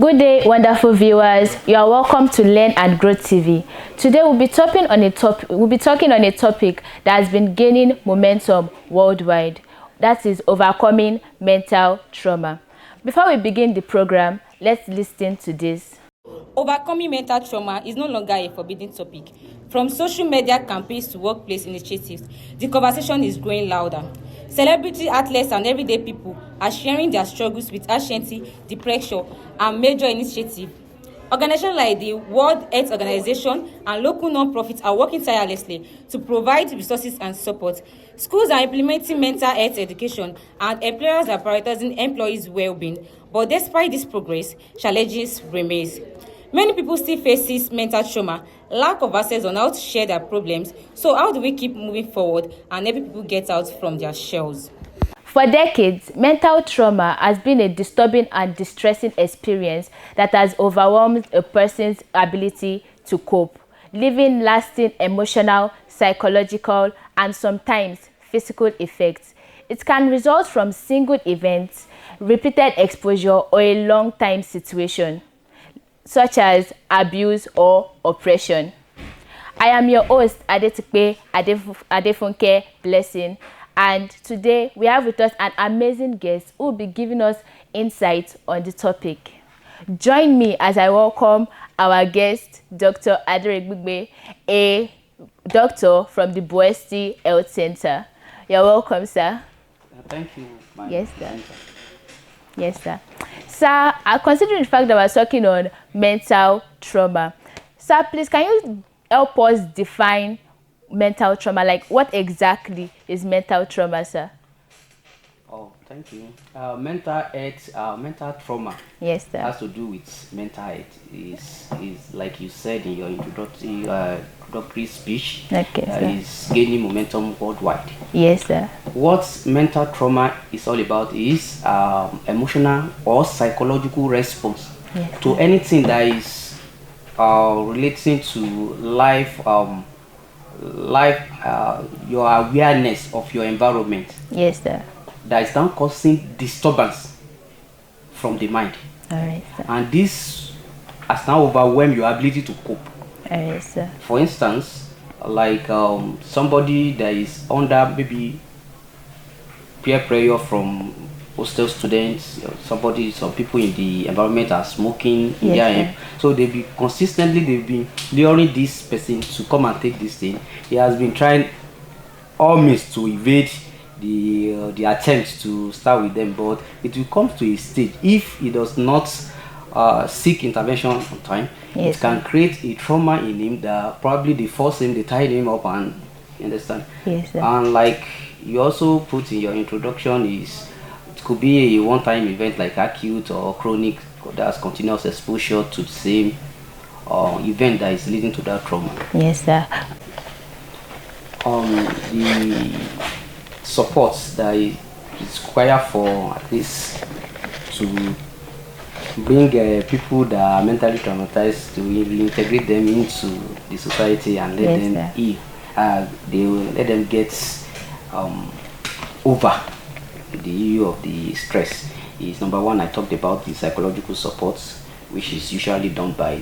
Good day, wonderful viewers. You are welcome to Learn and Grow TV. Today we'll be talking on a topic that has been gaining momentum worldwide. That is overcoming mental trauma. Before we begin the program, let's listen to this. Overcoming mental trauma is no longer a forbidden topic. From social media campaigns to workplace initiatives, the conversation is growing louder. Celebrity athletes and everyday people are sharing their struggles with anxiety, depression, and major initiatives. Organizations like the World Health Organization and local non-profits are working tirelessly to provide resources and support. Schools are implementing mental health education, and employers are prioritizing employees' well-being. But despite this progress, challenges remain. Many people still face mental trauma, lack of access on how to share their problems. So how do we keep moving forward and help people get out from their shells? For decades, mental trauma has been a disturbing and distressing experience that has overwhelmed a person's ability to cope, leaving lasting emotional, psychological, and sometimes physical effects. It can result from single events, repeated exposure, or a long-time situation, such as abuse or oppression. I am your host, Adetikpe Adefunke Blessing, and today we have with us an amazing guest who will be giving us insights on the topic. Join me as I welcome our guest, Dr. Aderegbigbe, a doctor from the Boesti Health Center. You're welcome, sir. Thank you. Yes, sir. Yes, sir. Sir, considering the fact that we're talking on mental trauma, sir, please, can you help us define mental trauma? Like, what exactly is mental trauma, sir? Oh, thank you. Mental trauma. Yes, sir. Has to do with mental health. Is like you said in your introductory speech. Okay, sir. Is gaining momentum worldwide. Yes, sir. What mental trauma is all about is emotional or psychological response to anything that is relating to life, your awareness of your environment. Yes, sir. That is now causing disturbance from the mind. All right, sir. And this has now overwhelmed your ability to cope. All right, sir. For instance, like somebody that is under maybe peer pressure from hostel students, some people in the environment are smoking in their end. So they've been luring this person to come and take this thing. He has been trying all means to evade the attempt to start with them, but it will come to a stage if he does not seek intervention on time. It can create a trauma in him that probably they force him, they tie him up, and you understand. Yes, sir. And like you also put in your introduction, it could be a one-time event like acute or chronic, that's continuous exposure to the same event that is leading to that trauma. Yes, sir. The support that is required for at least to bring people that are mentally traumatized, to reintegrate them into the society and let them heal. They will let them get over the issue of the stress. Is number one. I talked about the psychological support, which is usually done by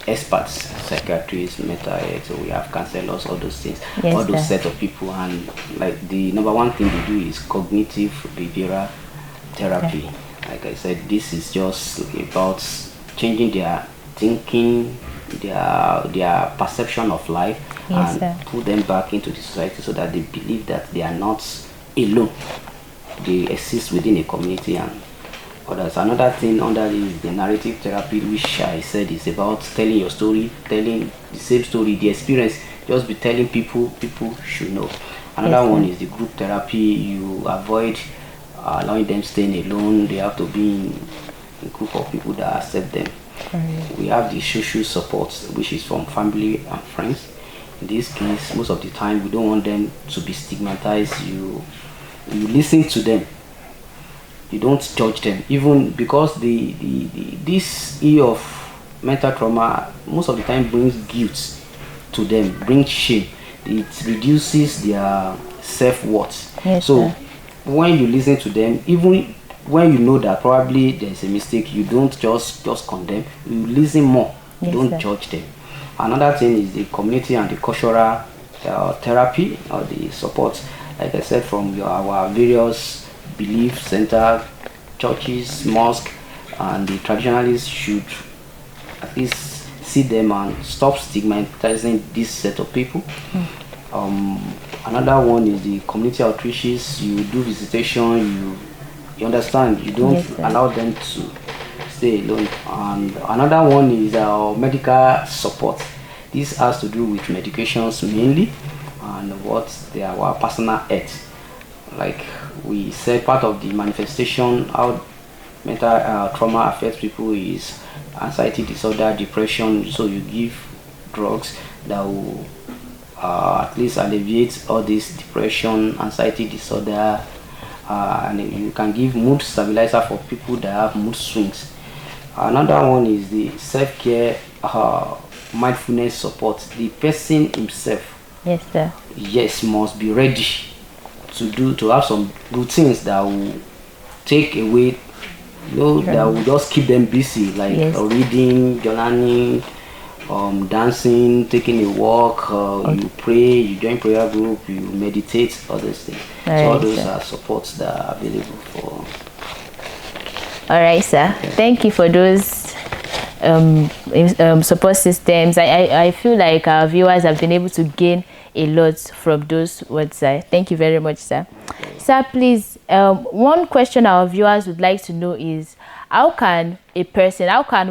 experts, psychiatrists, mental health. So we have counselors, all those things, all those set of people. And like the number one thing they do is cognitive behavioral therapy. Like I said, this is just about changing their thinking, their perception of life, and put them back into the society so that they believe that they are not alone. They exist within a community and others. Another thing under the narrative therapy, which I said is about telling your story, telling the same story, the experience, just be telling people should know. Another one is the group therapy. You avoid allowing them staying alone. They have to be in a group of people that accept them. We have the social support, which is from family and friends. In this case, most of the time we don't want them to be stigmatized. You listen to them, you don't judge them, even because this issue of mental trauma most of the time brings guilt to them, brings shame. It reduces their self-worth. When you listen to them, even when you know that probably there's a mistake, you don't just condemn. You listen more. Yes, Don't sir. judge them. Another thing is the community and the cultural therapy or the support. Like I said, from our various belief center, churches, mosque, and the traditionalists should at least see them and stop stigmatizing this set of people. Another one is the community outreaches. You do visitation, you understand, you don't Yes, sir. allow them to stay alone. And another one is our medical support. This has to do with medications mainly and what they are our personal health. Like we said, part of the manifestation how mental trauma affects people is anxiety disorder, depression. So you give drugs that will at least alleviate all this depression, anxiety disorder, and you can give mood stabilizer for people that have mood swings. Another one is the self-care mindfulness support. The person himself, Yes, sir. yes, must be ready to have some routines that will take away, that will just keep them busy, like Yes. reading, journaling, dancing, taking a walk, you pray, you join prayer group, you meditate, all those things. So all Alright, those sir. are supports that are available for. All right, sir. Thank you for those support systems. I feel like our viewers have been able to gain a lot from those words, sir. Thank you very much, sir. Sir, please, one question our viewers would like to know is, how can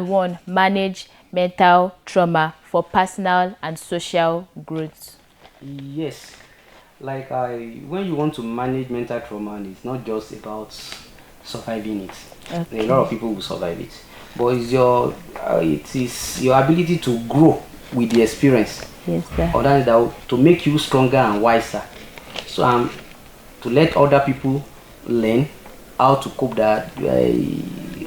one manage mental trauma for personal and social growth? Yes, like when you want to manage mental trauma, it's not just about surviving it. Okay. A lot of people will survive it, but it is your ability to grow with the experience. Yes, sir. Or that to make you stronger and wiser. So to let other people learn how to cope that.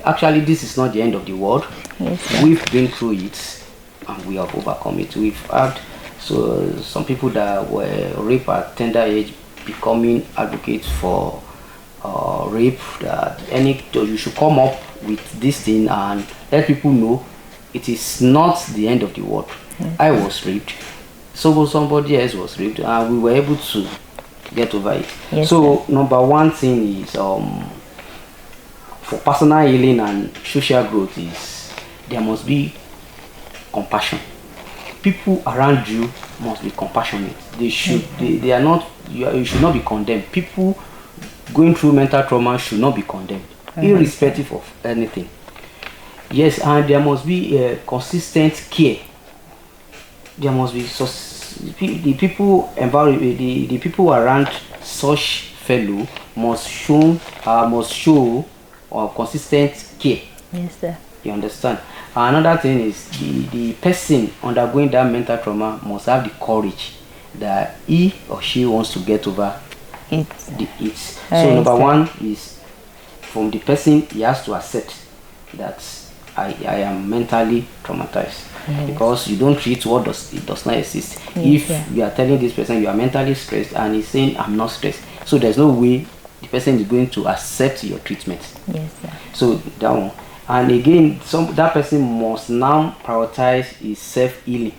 Actually, this is not the end of the world. Yes, sir. We've been through it and we have overcome it. We've had some people that were raped at tender age becoming advocates for rape, that you should come up with this thing and let people know it is not the end of the world. I was raped, so somebody else was raped, and we were able to get over it. Yes, so number one thing is for personal healing and social growth is there must be compassion. People around you must be compassionate. They should they are not you should not be condemned. People going through mental trauma should not be condemned, irrespective of anything. Yes, and there must be a consistent care. There must be the people around such fellow must show consistent care. Yes, sir. You understand? Another thing is the person undergoing that mental trauma must have the courage that he or she wants to get over it. So number one is from the person, he has to accept that I am mentally traumatized. Yes. Because you don't treat what does not exist. Yes, If you are telling this person you are mentally stressed and he's saying I'm not stressed, so there's no way the person is going to accept your treatment. Yes, sir. So that one. And again, that person must now prioritize his self-healing.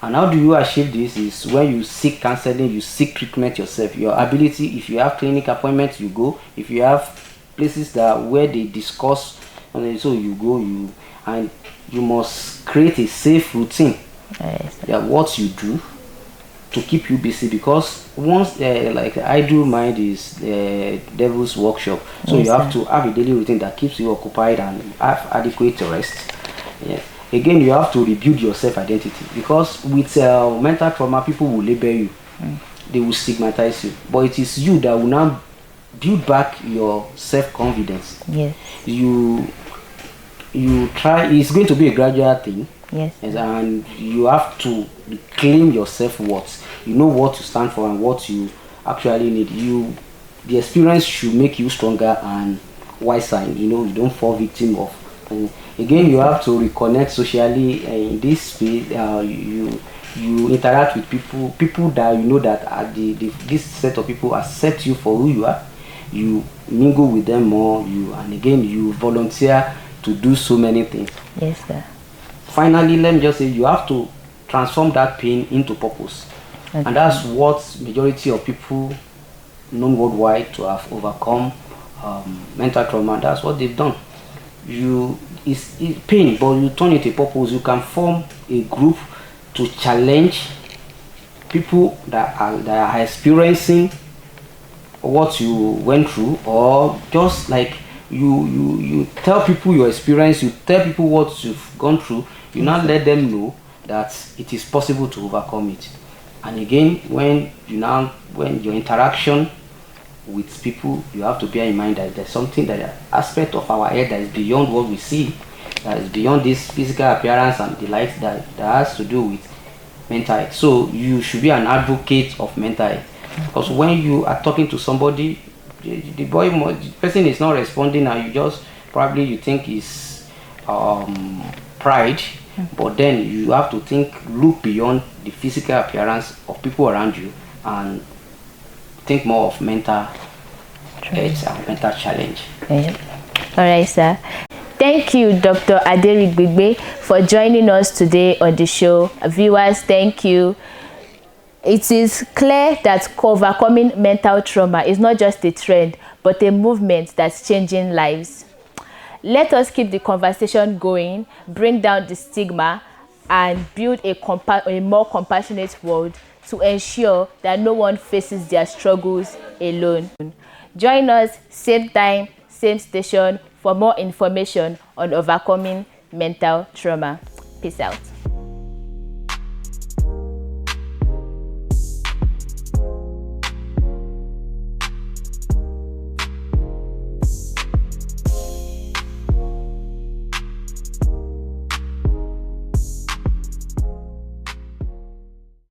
And how do you achieve this is when you seek counseling, you seek treatment yourself. Your ability, if you have clinic appointments, you go. If you have places where they discuss, so you go, and you must create a safe routine. Yes, sir. Yeah, what you do to keep you busy, because once like idle mind is the devil's workshop. So Yes, you have sir. to have a daily routine that keeps you occupied and have adequate rest. Yeah. Again, you have to rebuild your self-identity, because with mental trauma, people will label you, they will stigmatize you, but it is you that will now build back your self-confidence. Yes. You try. It's going to be a gradual thing. Yes. And you have to claim your self-worth. You know what you stand for and what you actually need. The experience should make you stronger and wiser. You don't fall victim of. And again, you have to reconnect socially in this space. You interact with people that you know that this set of people accept you for who you are. you mingle with them more, and again you volunteer to do so many things. Yes, sir. Finally, let me just say, you have to transform that pain into purpose. Okay. And that's what majority of people known worldwide to have overcome mental trauma. That's what they've done. It's pain, but you turn it a purpose. You can form a group to challenge people that are experiencing what you went through, or just like you tell people your experience, you tell people what you've gone through, you now let them know that it is possible to overcome it. And again, when your interaction with people, you have to bear in mind that there's something, that aspect of our head that is beyond what we see, that is beyond this physical appearance and the light, that has to do with mental health. So you should be an advocate of mental health, because when you are talking to somebody, the person is not responding, and you think is pride, but then you have to look beyond the physical appearance of people around you and think more of mental health and mental challenge. Yeah. All right, sir. Thank you, Dr. Aderigbigbe, for joining us today on the show. Viewers, thank you. It is clear that overcoming mental trauma is not just a trend, but a movement that's changing lives. Let us keep the conversation going, bring down the stigma, and build a more compassionate world to ensure that no one faces their struggles alone. Join us same time, same station for more information on overcoming mental trauma. Peace out.